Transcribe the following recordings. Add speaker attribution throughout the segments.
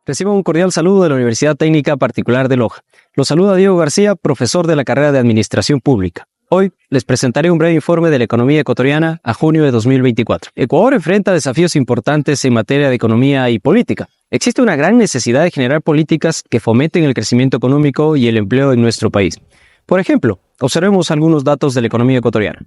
Speaker 1: Recibo un cordial saludo de la Universidad Técnica Particular de Loja. Los saluda Diego García, profesor de la carrera de Administración Pública. Hoy les presentaré un breve informe de la economía ecuatoriana a junio de 2024. Ecuador enfrenta desafíos importantes en materia de economía y política. Existe una gran necesidad de generar políticas que fomenten el crecimiento económico y el empleo en nuestro país. Por ejemplo, observemos algunos datos de la economía ecuatoriana.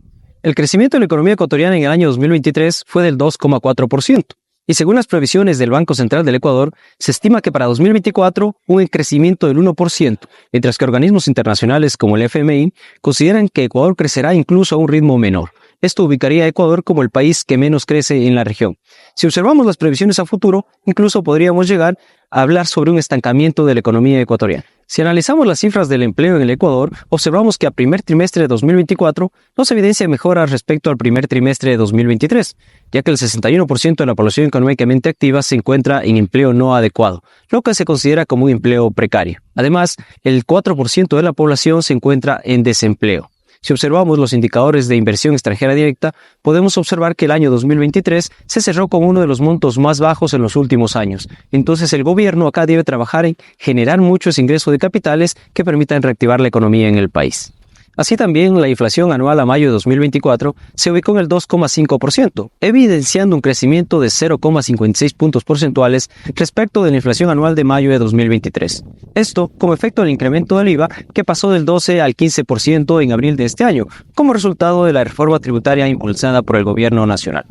Speaker 1: El crecimiento de la economía ecuatoriana en el año 2023 fue del 2,4%. Y según las previsiones del Banco Central del Ecuador, se estima que para 2024 un crecimiento del 1%, mientras que organismos internacionales como el FMI consideran que Ecuador crecerá incluso a un ritmo menor. Esto ubicaría a Ecuador como el país que menos crece en la región. Si observamos las previsiones a futuro, incluso podríamos llegar a hablar sobre un estancamiento de la economía ecuatoriana. Si analizamos las cifras del empleo en el Ecuador, observamos que a primer trimestre de 2024 no se evidencia mejora respecto al primer trimestre de 2023, ya que el 61% de la población económicamente activa se encuentra en empleo no adecuado, lo que se considera como un empleo precario. Además, el 4% de la población se encuentra en desempleo. Si observamos los indicadores de inversión extranjera directa, podemos observar que el año 2023 se cerró con uno de los montos más bajos en los últimos años. Entonces el gobierno acá debe trabajar en generar muchos ingresos de capitales que permitan reactivar la economía en el país. Así también, la inflación anual a mayo de 2024 se ubicó en el 2,5%, evidenciando un crecimiento de 0,56 puntos porcentuales respecto de la inflación anual de mayo de 2023. Esto como efecto del incremento del IVA, que pasó del 12 al 15% en abril de este año, como resultado de la reforma tributaria impulsada por el gobierno nacional,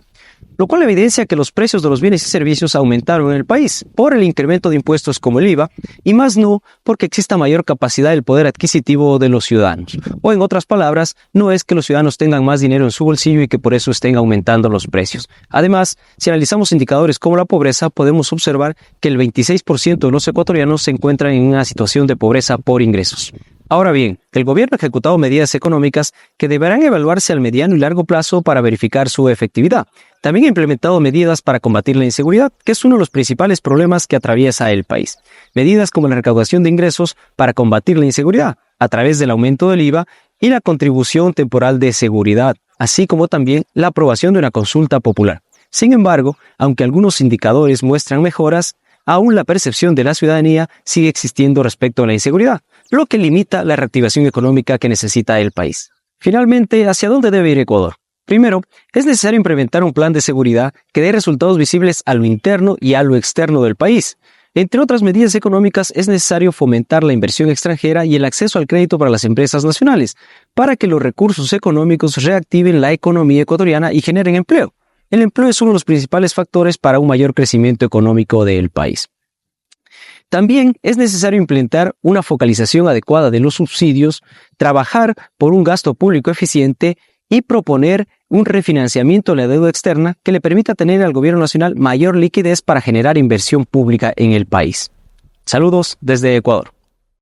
Speaker 1: lo cual evidencia que los precios de los bienes y servicios aumentaron en el país por el incremento de impuestos como el IVA, y más no porque exista mayor capacidad del poder adquisitivo de los ciudadanos. O en otras palabras, no es que los ciudadanos tengan más dinero en su bolsillo y que por eso estén aumentando los precios. Además, si analizamos indicadores como la pobreza, podemos observar que el 26% de los ecuatorianos se encuentran en una situación de pobreza por ingresos. Ahora bien, el gobierno ha ejecutado medidas económicas que deberán evaluarse al mediano y largo plazo para verificar su efectividad. También ha implementado medidas para combatir la inseguridad, que es uno de los principales problemas que atraviesa el país. Medidas como la recaudación de ingresos para combatir la inseguridad, a través del aumento del IVA y la contribución temporal de seguridad, así como también la aprobación de una consulta popular. Sin embargo, aunque algunos indicadores muestran mejoras, aún la percepción de la ciudadanía sigue existiendo respecto a la inseguridad, lo que limita la reactivación económica que necesita el país. Finalmente, ¿hacia dónde debe ir Ecuador? Primero, es necesario implementar un plan de seguridad que dé resultados visibles a lo interno y a lo externo del país. Entre otras medidas económicas, es necesario fomentar la inversión extranjera y el acceso al crédito para las empresas nacionales, para que los recursos económicos reactiven la economía ecuatoriana y generen empleo. El empleo es uno de los principales factores para un mayor crecimiento económico del país. También es necesario implementar una focalización adecuada de los subsidios, trabajar por un gasto público eficiente y proponer un refinanciamiento de la deuda externa que le permita tener al gobierno nacional mayor liquidez para generar inversión pública en el país. Saludos desde Ecuador.